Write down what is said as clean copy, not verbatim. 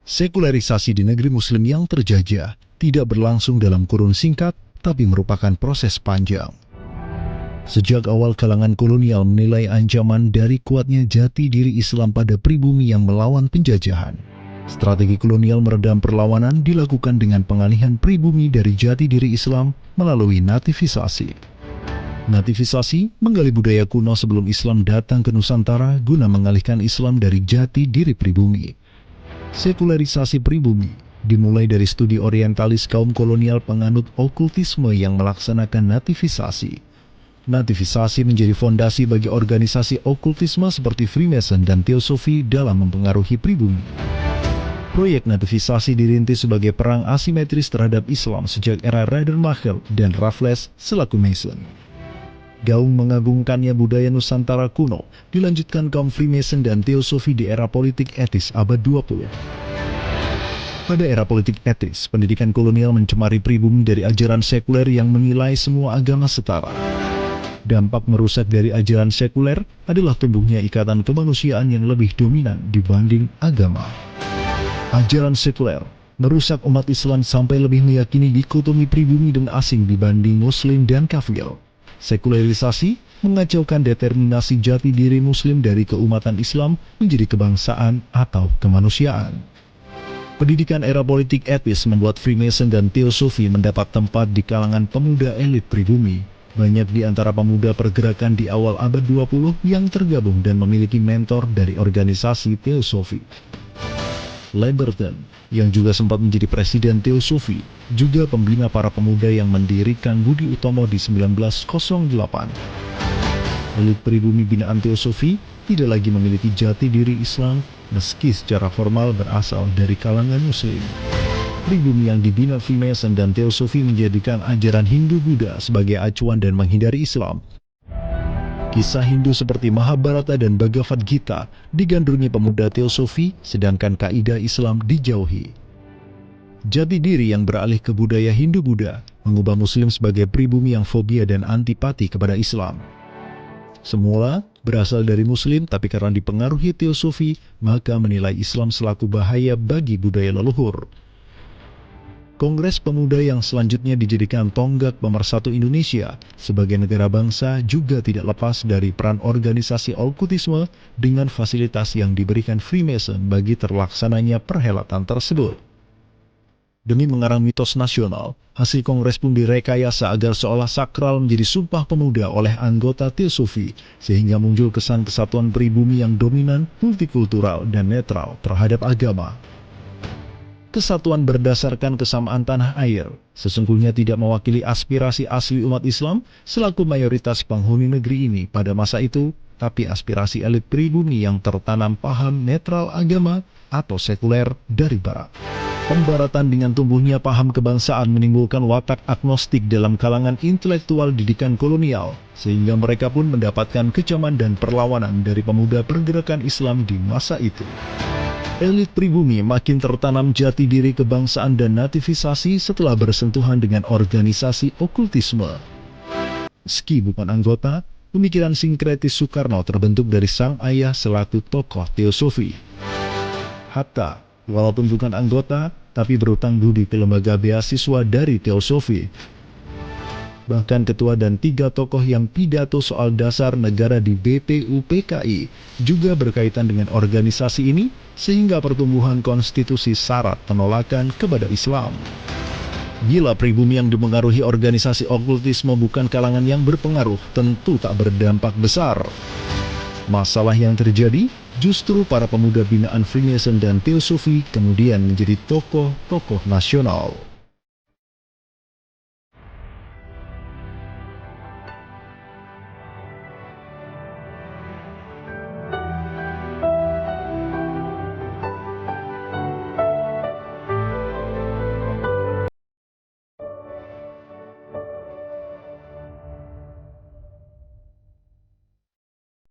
Sekularisasi di negeri Muslim yang terjajah tidak berlangsung dalam kurun singkat, tapi merupakan proses panjang. Sejak awal kalangan kolonial menilai ancaman dari kuatnya jati diri Islam pada pribumi yang melawan penjajahan. Strategi kolonial meredam perlawanan dilakukan dengan pengalihan pribumi dari jati diri Islam melalui nativisasi. Nativisasi menggali budaya kuno sebelum Islam datang ke Nusantara guna mengalihkan Islam dari jati diri pribumi. Sekularisasi pribumi dimulai dari studi orientalis kaum kolonial penganut okultisme yang melaksanakan nativisasi. Nativisasi menjadi fondasi bagi organisasi okultisme seperti Freemason dan Teosofi dalam mempengaruhi pribumi. Proyek nativisasi dirintis sebagai perang asimetris terhadap Islam sejak era Radermacher dan Raffles selaku Mason. Gaung mengagungkannya budaya Nusantara kuno dilanjutkan kaum Freemason dan Teosofi di era politik etis abad 20. Pada era politik etis, pendidikan kolonial mencemari pribumi dari ajaran sekuler yang menilai semua agama setara. Dampak merusak dari ajaran sekuler adalah tumbuhnya ikatan kemanusiaan yang lebih dominan dibanding agama. Ajaran sekuler merusak umat Islam sampai lebih meyakini dikotomi pribumi dan asing dibanding Muslim dan kafir. Sekularisasi mengacaukan determinasi jati diri Muslim dari keumatan Islam menjadi kebangsaan atau kemanusiaan. Pendidikan era politik etis membuat Freemason dan Teosofi mendapat tempat di kalangan pemuda elit pribumi. Banyak di antara pemuda pergerakan di awal abad 20 yang tergabung dan memiliki mentor dari organisasi Teosofi. Lamberton, yang juga sempat menjadi presiden Teosofi, juga pembina para pemuda yang mendirikan Budi Utomo di 1908. Elit pribumi binaan Teosofi tidak lagi memiliki jati diri Islam meski secara formal berasal dari kalangan Muslim. Pribumi yang dibina Freemason dan Teosofi menjadikan ajaran Hindu-Buddha sebagai acuan dan menghindari Islam. Kisah Hindu seperti Mahabharata dan Bhagavad Gita digandrungi pemuda Teosofi, sedangkan kaidah Islam dijauhi. Jati diri yang beralih ke budaya Hindu-Buddha mengubah Muslim sebagai pribumi yang fobia dan antipati kepada Islam. Semula berasal dari Muslim, tapi karena dipengaruhi Teosofi, maka menilai Islam selaku bahaya bagi budaya leluhur. Kongres Pemuda yang selanjutnya dijadikan tonggak pemersatu Indonesia sebagai negara bangsa juga tidak lepas dari peran organisasi okultisme dengan fasilitas yang diberikan Freemason bagi terlaksananya perhelatan tersebut. Demi mengarang mitos nasional, hasil kongres pun direkayasa agar seolah sakral menjadi sumpah pemuda oleh anggota Teosofi, sehingga muncul kesan kesatuan pribumi yang dominan, multikultural, dan netral terhadap agama. Kesatuan berdasarkan kesamaan tanah air sesungguhnya tidak mewakili aspirasi asli umat Islam selaku mayoritas penghuni negeri ini pada masa itu, tapi aspirasi elit pribumi yang tertanam paham netral agama atau sekuler dari barat. Pembaratan dengan tumbuhnya paham kebangsaan menimbulkan watak agnostik dalam kalangan intelektual didikan kolonial, sehingga mereka pun mendapatkan kecaman dan perlawanan dari pemuda pergerakan Islam di masa itu. Elit pribumi makin tertanam jati diri kebangsaan dan nativisasi setelah bersentuhan dengan organisasi okultisme. Meski bukan anggota, pemikiran sinkretis Soekarno terbentuk dari sang ayah selaku tokoh Teosofi. Hatta, walaupun bukan anggota, tapi berutang budi ke lembaga beasiswa dari Teosofi. Bahkan ketua dan 3 tokoh yang pidato soal dasar negara di BPUPKI juga berkaitan dengan organisasi ini, sehingga pertumbuhan konstitusi syarat penolakan kepada Islam. Bila pribumi yang dipengaruhi organisasi okultisme bukan kalangan yang berpengaruh, tentu tak berdampak besar. Masalah yang terjadi, justru para pemuda binaan Freemason dan Teosofi kemudian menjadi tokoh-tokoh nasional.